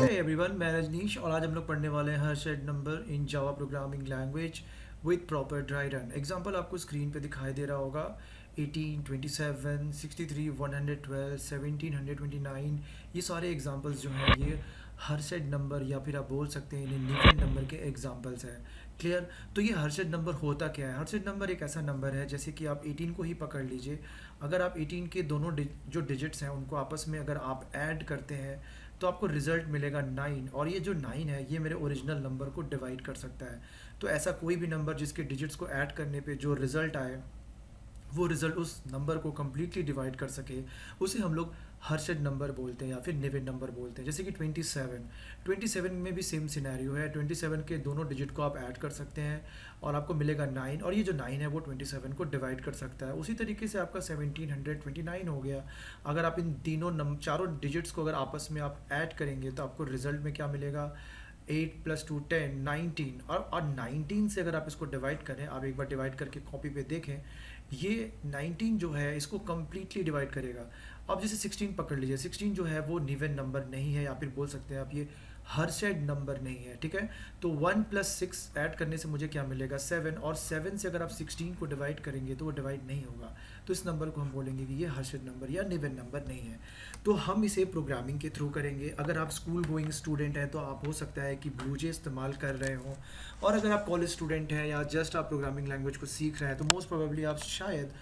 Everyone, मैं रजनीश और आज हम लोग पढ़ने वाले हैं Harshad number in Java programming language with proper dry run. Example आपको स्क्रीन पे दिखाई दे रहा होगा 18, 27, 63, 112, 1729। ये सारे एग्जांपल्स जो हैं ये हर्षद नंबर या फिर आप बोल सकते हैं इन्हें निवन नंबर के एग्जांपल्स हैं। क्लियर? तो ये हर्षद नंबर होता क्या है? हर्षद नंबर एक ऐसा नंबर है जैसे कि आप 18 को ही पकड़ लीजिए। अगर आप 18 के दोनों जो डिजिट्स हैं उनको आपस में अगर आप ऐड करते हैं तो आपको रिजल्ट मिलेगा 9, और ये जो 9 है ये मेरे ओरिजिनल नंबर को डिवाइड कर सकता है। तो ऐसा कोई भी नंबर जिसके डिजिट्स को ऐड करने पे जो रिज़ल्ट आए वो रिज़ल्ट उस नंबर को कम्प्लीटली डिवाइड कर सके, उसे हम लोग हर्षद नंबर बोलते हैं या फिर निवन नंबर बोलते हैं। जैसे कि 27 में भी सेम सिनेरियो है। 27 के दोनों डिजिट को आप ऐड कर सकते हैं और आपको मिलेगा 9, और ये जो 9 है वो 27 को डिवाइड कर सकता है। उसी तरीके से आपका 1729 हो गया। अगर आप इन चारों डिजिट्स को अगर आपस में आप ऐड करेंगे तो आपको रिजल्ट में क्या मिलेगा? 8 + 2 10 19, और 19 से अगर आप इसको डिवाइड करें, आप एक बार डिवाइड करके कॉपी पे देखें, ये 19 जो है इसको कम्प्लीटली डिवाइड करेगा। अब जैसे 16 पकड़ लीजिए, 16 जो है वो निवन नंबर नहीं है या फिर बोल सकते हैं आप ये हर्षद नंबर नहीं है। ठीक है, तो 1 + 6 ऐड करने से मुझे क्या मिलेगा? 7, और 7 से अगर आप 16 को डिवाइड करेंगे तो वो डिवाइड नहीं होगा। तो इस नंबर को हम बोलेंगे कि ये हर्षद नंबर या निवन नंबर नहीं है। तो हम इसे प्रोग्रामिंग के थ्रू करेंगे। अगर आप स्कूल गोइंग स्टूडेंट हैं तो आप हो सकता है कि ब्लूजे इस्तेमाल कर रहे हों, और अगर आप कॉलेज स्टूडेंट हैं या जस्ट आप प्रोग्रामिंग लैंग्वेज को सीख रहे हैं तो मोस्ट प्रोबेबली आप शायद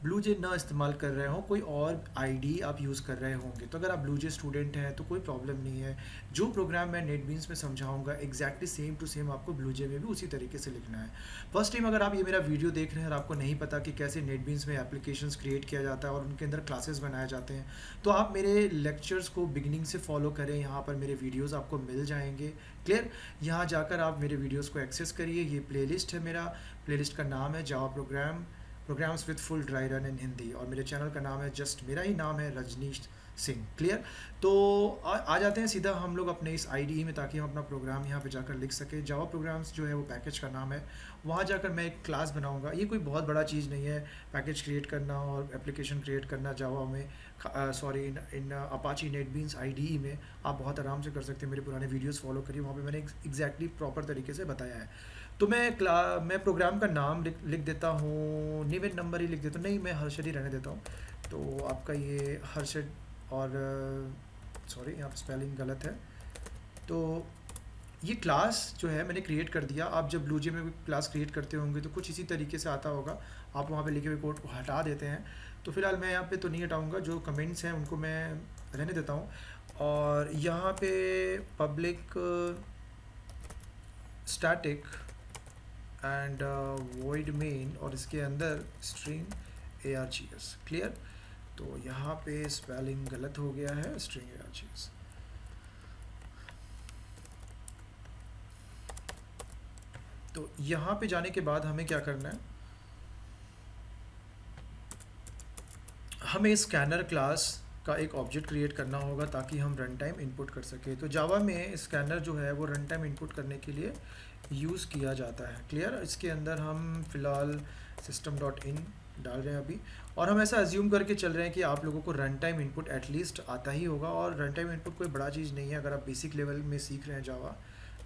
ब्लूजे ना इस्तेमाल कर रहे हो, कोई और आईडी आप यूज़ कर रहे होंगे। तो अगर आप ब्लूजे स्टूडेंट हैं तो कोई प्रॉब्लम नहीं है। जो प्रोग्राम मैं नेटबीन्स में समझाऊंगा एग्जैक्टली सेम टू सेम आपको ब्लूजे में भी उसी तरीके से लिखना है। फर्स्ट टाइम अगर आप ये मेरा वीडियो देख रहे हैं और आपको नहीं पता कि कैसे नेटबीन्स में एप्लीकेशंस क्रिएट किया जाता है और उनके अंदर क्लासेस बनाए जाते हैं, तो आप मेरे लेक्चर्स को बिगिनिंग से फॉलो करें। यहाँ पर मेरे वीडियोज़ आपको मिल जाएंगे। क्लियर? यहाँ जाकर आप मेरे वीडियोज़ को एक्सेस करिए। ये प्लेलिस्ट है मेरा, प्लेलिस्ट का नाम है जावा programmes with full dry run in Hindi, और मेरे चैनल का नाम है जस्ट मेरा ही नाम है, रजनीश सिंह। क्लियर? तो आ जाते हैं सीधा हम लोग अपने इस आईडी में, ताकि हम अपना प्रोग्राम यहाँ पे जाकर लिख सकें। जावा प्रोग्राम्स जो है वो पैकेज का नाम है, वहाँ जाकर मैं एक क्लास बनाऊँगा। ये कोई बहुत बड़ा चीज़ नहीं है पैकेज क्रिएट करना और एप्लीकेशन क्रिएट करना जावा में, सॉरी इन अपाची नेटबीन्स आईडी में। आप बहुत आराम से कर सकते हैं। मेरे पुराने वीडियोज़ फॉलो करिए, वहाँ पर मैंने एग्जैक्टली प्रॉपर तरीके से बताया है। तो मैं प्रोग्राम का नाम लिख देता हूँ, निवन नंबर ही लिख देता हूँ, नहीं मैं हर्षद ही रहने देता हूँ। तो आपका ये हर्षद, और सॉरी यहाँ पर स्पेलिंग गलत है। तो ये क्लास जो है मैंने क्रिएट कर दिया। आप जब ब्लूजे में क्लास क्रिएट करते होंगे तो कुछ इसी तरीके से आता होगा। आप वहाँ पे लिखे हुए कोड को हटा देते हैं। तो फिलहाल मैं यहाँ पे तो नहीं हटाऊँगा, जो कमेंट्स हैं उनको मैं रहने देता हूँ। और यहाँ पे public static and void main, और इसके अंदर स्ट्रिंग args। क्लियर? तो यहाँ पे स्पेलिंग गलत हो गया है, स्ट्रिंग args। तो यहाँ पे जाने के बाद हमें क्या करना है? हमें स्कैनर क्लास का एक ऑब्जेक्ट क्रिएट करना होगा ताकि हम रन टाइम इनपुट कर सके। तो जावा में स्कैनर जो है वो रन टाइम इनपुट करने के लिए यूज़ किया जाता है। क्लियर? इसके अंदर हम फ़िलहाल system.in डाल रहे हैं अभी, और हम ऐसा अज्यूम करके चल रहे हैं कि आप लोगों को रन टाइम इनपुट एटलीस्ट आता ही होगा। और रन टाइम इनपुट कोई बड़ा चीज़ नहीं है, अगर आप बेसिक लेवल में सीख रहे हैं जावा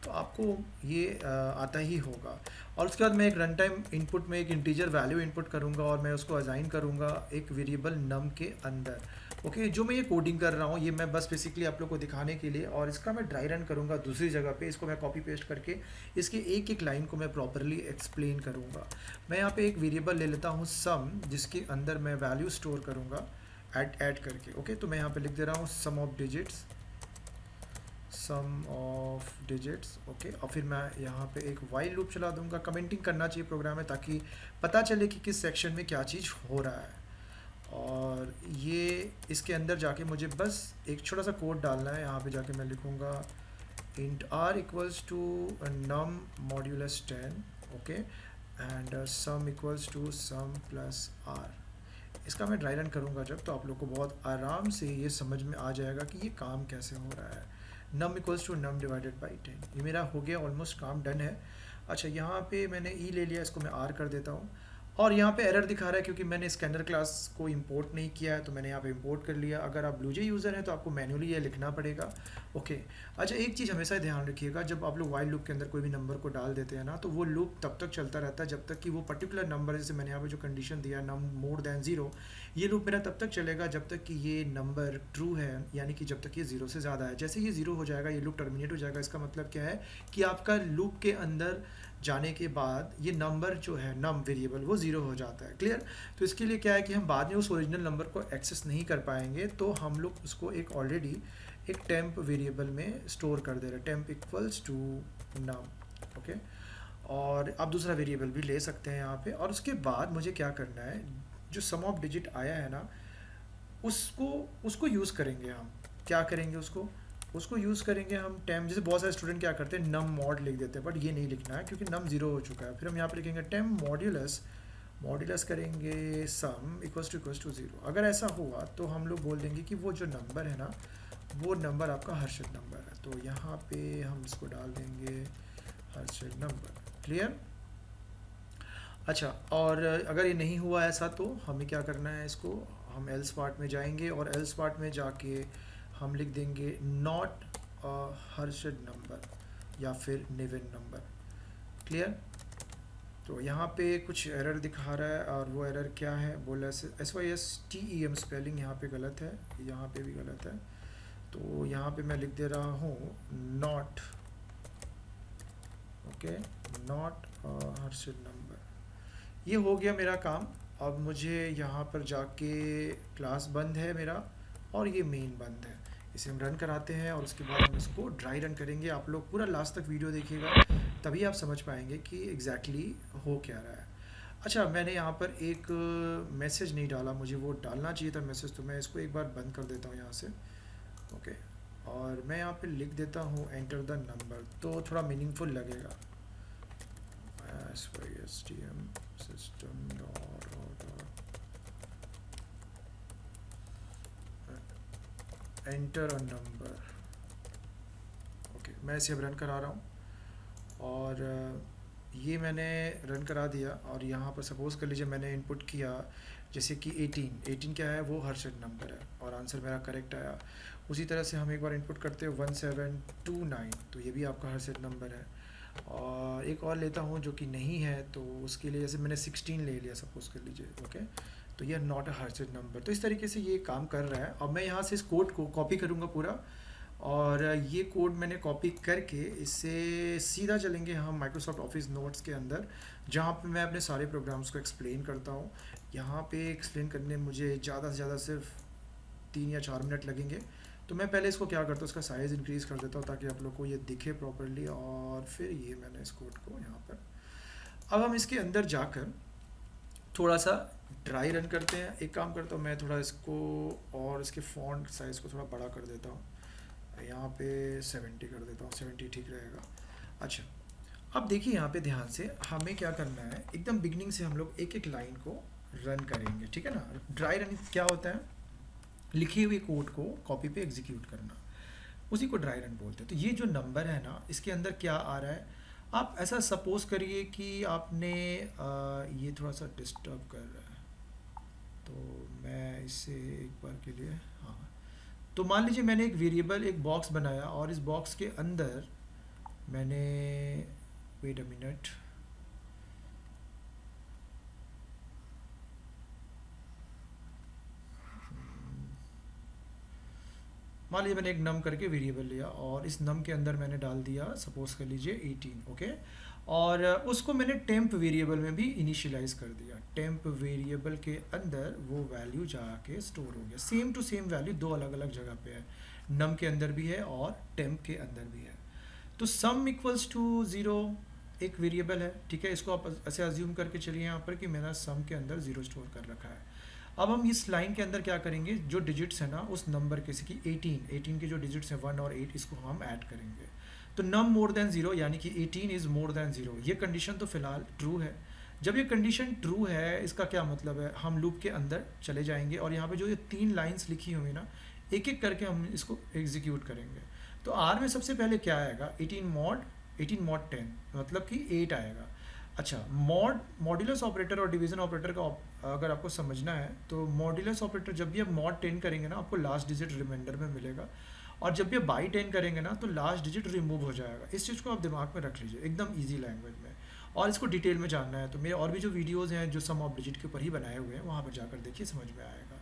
तो आपको ये आता ही होगा। और उसके बाद मैं एक रन टाइम इनपुट में एक इंटीजर वैल्यू इनपुट करूँगा और मैं उसको असाइन करूँगा एक वेरिएबल नम के अंदर। ओके, जो मैं ये कोडिंग कर रहा हूँ ये मैं बस बेसिकली आप लोग को दिखाने के लिए, और इसका मैं ड्राई रन करूँगा दूसरी जगह पे। इसको मैं कॉपी पेस्ट करके इसके एक एक लाइन को मैं प्रॉपरली एक्सप्लेन करूँगा। मैं यहाँ पे एक वेरिएबल ले लेता हूँ सम, जिसके अंदर मैं वैल्यू स्टोर करूँगा ऐड करके। ओके, तो मैं यहाँ पे लिख दे रहा हूँ सम ऑफ डिजिट्स। ओके, और फिर मैं यहाँ पे एक वाइल लूप चला दूँगा। कमेंटिंग करना चाहिए प्रोग्राम में ताकि पता चले कि किस सेक्शन में क्या चीज़ हो रहा है। और ये इसके अंदर जाके मुझे बस एक छोटा सा कोड डालना है। यहाँ पे जाके मैं लिखूँगा int r equals to num modulus 10, okay, and sum equals to sum plus r। इसका मैं ड्राई रन करूँगा जब, तो आप लोग को बहुत आराम से ये समझ में आ जाएगा कि ये काम कैसे हो रहा है। num equals to num divided by 10। ये मेरा हो गया, ऑलमोस्ट काम डन है। अच्छा, यहाँ पे मैंने e ले लिया, इसको मैं r कर देता हूँ। और यहाँ पे एरर दिखा रहा है क्योंकि मैंने स्कैनर क्लास को इंपोर्ट नहीं किया है, तो मैंने यहाँ पे इंपोर्ट कर लिया। अगर आप ब्लूजे यूज़र हैं तो आपको मैन्युअली ये लिखना पड़ेगा। ओके। अच्छा, एक चीज़ हमेशा ध्यान रखिएगा, जब आप लोग वाइल लूप के अंदर कोई भी नंबर को डाल देते हैं ना, तो वो लूप तब तक चलता रहता है जब तक कि वो पर्टिकुलर नंबर, जैसे मैंने यहाँ पे जो कंडीशन दिया नम मोर देन ज़ीरो, ये लूप मेरा तब तक चलेगा जब तक कि ये नंबर ट्रू है, यानी कि जब तक ये ज़ीरो से ज़्यादा है। जैसे ये ज़ीरो हो जाएगा ये लूप टर्मिनेट हो जाएगा। इसका मतलब क्या है कि आपका लूप के अंदर जाने के बाद ये नंबर जो है नम वेरिएबल वो ज़ीरो हो जाता है। क्लियर? तो इसके लिए क्या है कि हम बाद में उस ओरिजिनल नंबर को एक्सेस नहीं कर पाएंगे, तो हम लोग उसको एक ऑलरेडी एक टेम्प वेरिएबल में स्टोर कर दे रहे हैं, temp equals to num. Okay. और आप दूसरा वेरिएबल भी ले सकते हैं यहाँ पे। और उसके बाद मुझे क्या करना है, जो सम ऑफ डिजिट आया है ना, उसको उसको यूज़ करेंगे हम। क्या करेंगे उसको यूज़ करेंगे हम टेम। जैसे बहुत सारे स्टूडेंट क्या करते हैं नम मॉड लिख देते हैं, बट ये नहीं लिखना है क्योंकि नम ज़ीरो हो चुका है। फिर हम यहाँ पर लिखेंगे टेम मॉड्यूलस, मॉड्यूलस करेंगे सम इक्वल्स टू ज़ीरो। अगर ऐसा हुआ तो हम लोग बोल देंगे कि वो जो नंबर है ना, वो नंबर आपका हर्षद नंबर है। तो यहाँ पे हम इसको डाल देंगे हर्षद नंबर। क्लियर? अच्छा, और अगर ये नहीं हुआ ऐसा तो हमें क्या करना है, इसको हम एल्स पार्ट में जाएंगे और एल्स पार्ट में जाके हम लिख देंगे नॉट हर्षद नंबर या फिर निविन नंबर। क्लियर? तो यहाँ पे कुछ एरर दिखा रहा है, और वो एरर क्या है, बोला SYSTEM स्पेलिंग यहाँ पे गलत है, यहाँ पे भी गलत है। तो यहाँ पे मैं लिख दे रहा हूँ not, okay, not Harshad number. ये हो गया मेरा काम। अब मुझे यहाँ पर जाके क्लास बंद है मेरा और ये मेन बंद है, इसे हम रन कराते हैं और उसके बाद हम इसको ड्राई रन करेंगे। आप लोग पूरा लास्ट तक वीडियो देखिएगा, तभी आप समझ पाएंगे कि एग्जैक्टली हो क्या रहा है। अच्छा, मैंने यहाँ पर एक मैसेज नहीं डाला, मुझे वो डालना चाहिए था मैसेज, तो मैं इसको एक बार बंद कर देता हूँ यहाँ से। ओके। और मैं यहाँ पे लिख देता हूँ एंटर द नंबर, तो थोड़ा मीनिंगफुल लगेगा। SYSTM system enter a number. Okay, मैं इसे अब रन करा रहा हूँ और ये मैंने रन करा दिया। और यहाँ पर सपोज़ कर लीजिए मैंने इनपुट किया जैसे कि 18 क्या है, वो हर्षद नंबर है और आंसर मेरा करेक्ट आया। उसी तरह से हम एक बार इनपुट करते हैं 1729, तो ये भी आपका हर्षद नंबर है। और एक और लेता हूँ जो कि नहीं है, तो उसके लिए जैसे मैंने 16 ले लिया सपोज़ कर लीजिए। ओके, तो ये नॉट अ हर्षद नंबर। तो इस तरीके से ये काम कर रहा है। अब मैं यहाँ से इस कोड को कॉपी करूँगा पूरा, और ये कोड मैंने कॉपी करके इससे सीधा चलेंगे हम माइक्रोसॉफ्ट ऑफिस नोट्स के अंदर, जहाँ पे मैं अपने सारे प्रोग्राम्स को एक्सप्लेन करता हूँ। यहाँ पे एक्सप्लेन करने मुझे ज़्यादा से ज़्यादा सिर्फ 3 या 4 मिनट लगेंगे। तो मैं पहले इसको क्या करता हूँ, उसका साइज़ इंक्रीज़ कर देता हूँ ताकि आप लोग को ये दिखे प्रॉपरली। और फिर ये मैंने इस कोड को यहाँ पर, अब हम इसके अंदर जाकर थोड़ा सा ड्राई रन करते हैं। एक काम करता हूँ मैं, थोड़ा इसको और इसके फॉन्ट साइज़ को थोड़ा बड़ा कर देता हूँ, यहाँ पे 70 कर देता हूँ, 70 ठीक रहेगा। अच्छा, अब देखिए यहाँ पे ध्यान से हमें क्या करना है, एकदम बिगनिंग से हम लोग एक एक लाइन को रन करेंगे, ठीक है ना। ड्राई रन क्या होता है, लिखी हुई कोड को कॉपी पे एग्जीक्यूट करना, उसी को ड्राई रन बोलते हैं। तो ये जो नंबर है ना, इसके अंदर क्या आ रहा है, आप ऐसा सपोज करिए कि आपने ये थोड़ा सा डिस्टर्ब कर रहा है, तो मैं इसे एक बार के लिए, हाँ, तो मान लीजिए मैंने एक वेरिएबल, एक बॉक्स बनाया और इस बॉक्स के अंदर मैंने, वेट अ मिनट, मान लीजिए मैंने एक नम करके वेरिएबल लिया और इस नम के अंदर मैंने डाल दिया सपोज कर लीजिए 18। ओके, और उसको मैंने टेम्प वेरिएबल में भी इनिशियलाइज कर दिया। टेम्प वेरिएबल के अंदर वो वैल्यू जाके स्टोर हो गया, सेम टू सेम वैल्यू दो अलग अलग जगह पे है, नम के अंदर भी है और टेम्प के अंदर भी है। तो सम इक्वल्स टू 0 एक वेरिएबल है, ठीक है। इसको आप ऐसे अज्यूम करके चलिए यहाँ पर कि मैंने सम के अंदर 0 स्टोर कर रखा है। अब हम इस लाइन के अंदर क्या करेंगे, जो डिजिट्स है ना उस नंबर के, जैसे कि 18 के जो डिजिट्स हैं 1 और 8, इसको हम ऐड करेंगे। तो नम मोर देन 0 यानी कि 18 इज़ मोर देन 0, ये कंडीशन तो फिलहाल ट्रू है। जब ये कंडीशन ट्रू है, इसका क्या मतलब है, हम लूप के अंदर चले जाएंगे और यहाँ पे जो ये 3 लाइन्स लिखी हुई ना, एक एक करके हम इसको एग्जीक्यूट करेंगे। तो आर में सबसे पहले क्या आएगा, 18 मॉड 10, मतलब कि 8 आएगा। अच्छा, मॉड्यूलस ऑपरेटर और डिवीजन ऑपरेटर का अगर आपको समझना है तो मॉड्यूलस ऑपरेटर जब भी आप मॉड 10 करेंगे ना आपको लास्ट डिजिट रिमाइंडर में मिलेगा, और जब भी आप बाई 10 करेंगे ना तो लास्ट डिजिट रिमूव हो जाएगा। इस चीज़ को आप दिमाग में रख लीजिए एकदम ईजी लैंग्वेज में। और इसको डिटेल में जानना है तो मेरे और भी जो वीडियोज़ हैं जो सम ऑफ डिजिट के ऊपर ही बनाए हुए हैं वहाँ पर जाकर देखिए, समझ में आएगा।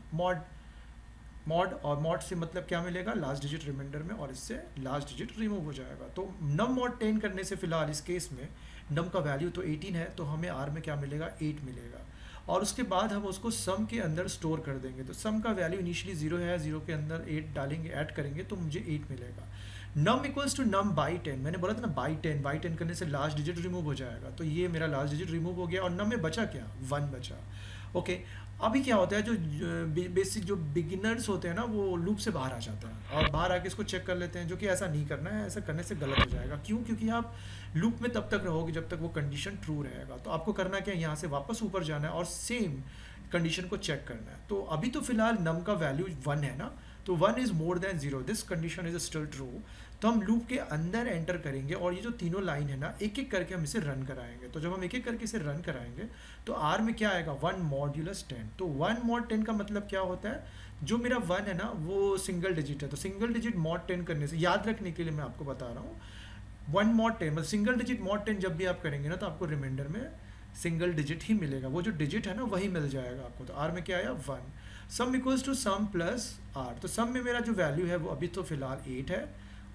मॉड से मतलब क्या मिलेगा, लास्ट डिजिट रिमाइंडर में, और इससे लास्ट डिजिट रिमूव हो जाएगा। तो नम मॉड 10 करने से फिलहाल इस केस में नम का वैल्यू तो 18 है, तो हमें आर में क्या मिलेगा, 8 मिलेगा। और उसके बाद हम उसको सम के अंदर स्टोर कर देंगे। तो सम का वैल्यू इनिशियली 0 है, 0 के अंदर 8 डालेंगे, ऐड करेंगे तो मुझे 8 मिलेगा। नम इक्वल्स टू नम बाई 10, मैंने बोला था ना बाई 10 करने से लास्ट डिजिट रिमूव हो जाएगा। तो ये मेरा लास्ट डिजिट रिमूव हो गया और नम में बचा क्या, 1 बचा। ओके, अभी क्या होता है, जो बेसिक जो बिगिनर्स होते हैं ना वो लूप से बाहर आ जाते हैं और बाहर आके इसको चेक कर लेते हैं, जो कि ऐसा नहीं करना है। ऐसा करने से गलत हो जाएगा। क्यों? क्योंकि आप लूप में तब तक रहोगे जब तक वो कंडीशन ट्रू रहेगा। तो आपको करना क्या है, यहाँ से वापस ऊपर जाना है और सेम कंडीशन को चेक करना है। तो अभी तो फिलहाल नम का वैल्यू 1 है ना, तो 1 is more than 0, this condition is still true. तो हम लूप के अंदर एंटर करेंगे और ये जो तीनों लाइन है ना एक एक करके हम इसे रन कराएंगे। तो जब हम एक एक करके इसे रन कराएंगे तो आर में क्या आएगा, 1 मॉड्यूलस 10। तो 1 मॉड 10 का मतलब क्या होता है, जो मेरा 1 है ना वो सिंगल डिजिट है। तो सिंगल डिजिट मॉड 10 करने से, याद रखने के लिए मैं आपको बता रहा हूँ, 1 मॉड 10 मतलब सिंगल डिजिट मॉड 10 जब भी आप करेंगे ना तो आपको रिमाइंडर में सिंगल डिजिट ही मिलेगा, वो जो डिजिट है ना वही मिल जाएगा आपको। तो आर में क्या आया, 1। Sum equals to sum plus r. तो सम में मेरा जो वैल्यू है वो अभी तो फिलहाल 8 है,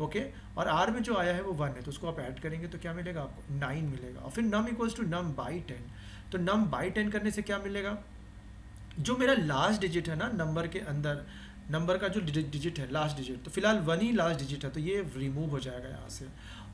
ओके, और आर में जो आया है वो 1 है। तो उसको आप ऐड करेंगे तो क्या मिलेगा आपको, 9 मिलेगा। और फिर नम इक्वल्स टू नम बाई 10। तो नम बाई 10 करने से क्या मिलेगा, जो मेरा लास्ट डिजिट है ना नंबर के अंदर, नंबर का जो डिजिट है लास्ट डिजिट, तो फिलहाल 1 ही लास्ट डिजिट है, तो ये रिमूव हो जाएगा यहाँ से।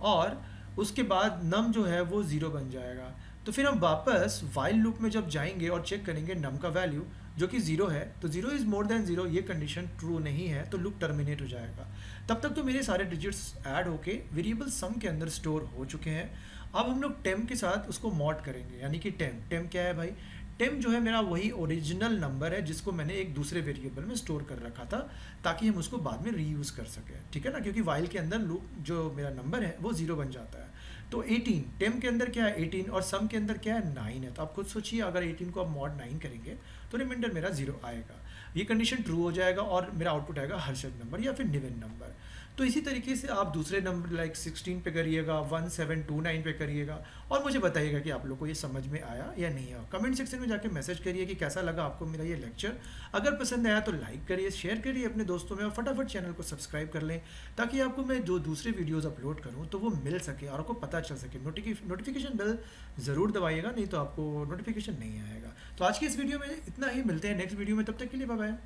और उसके बाद नम जो है वो 0 बन जाएगा। तो फिर हम वापस वाइल लूप में जब जाएंगे और चेक करेंगे नम का वैल्यू जो कि 0 है, तो 0 इज़ मोर देन 0, ये कंडीशन ट्रू नहीं है तो लूप टर्मिनेट हो जाएगा। तब तक तो मेरे सारे डिजिट्स ऐड होके वेरिएबल सम के अंदर स्टोर हो चुके हैं। अब हम लोग टेम के साथ उसको मॉड करेंगे, यानी कि टेम क्या है भाई, टेम जो है मेरा वही ओरिजिनल नंबर है जिसको मैंने एक दूसरे वेरिएबल में स्टोर कर रखा था ताकि हम उसको बाद में रीयूज़ कर सकें, ठीक है ना, क्योंकि वाइल के अंदर लूप जो मेरा नंबर है वो 0 बन जाता है। तो 18 टेम के अंदर क्या है, 18, और सम के अंदर क्या है, 9 है। तो आप खुद सोचिए अगर 18 को आप मॉड 9 करेंगे तो रिमाइंडर मेरा 0 आएगा। ये कंडीशन ट्रू हो जाएगा और मेरा आउटपुट आएगा हर्षद नंबर या फिर निविन नंबर। तो इसी तरीके से आप दूसरे नंबर लाइक 16 पे करिएगा, 1729 पे करिएगा, और मुझे बताइएगा कि आप लोग को ये समझ में आया या नहीं आया। कमेंट सेक्शन में जाके मैसेज करिए कि कैसा लगा आपको मेरा ये लेक्चर। अगर पसंद आया तो लाइक करिए, शेयर करिए अपने दोस्तों में, और फटाफट चैनल को सब्सक्राइब कर लें ताकि आपको मैं जो दूसरे वीडियोज़ अपलोड करूँ तो वो मिल सके और आपको पता चल सके। नोटिफिकेशन बेल ज़रूर दबाइएगा, नहीं तो आपको नोटिफिकेशन नहीं आएगा। तो आज की इस वीडियो में इतना ही, मिलते हैं नेक्स्ट वीडियो में, तब तक के लिए बाय बाय।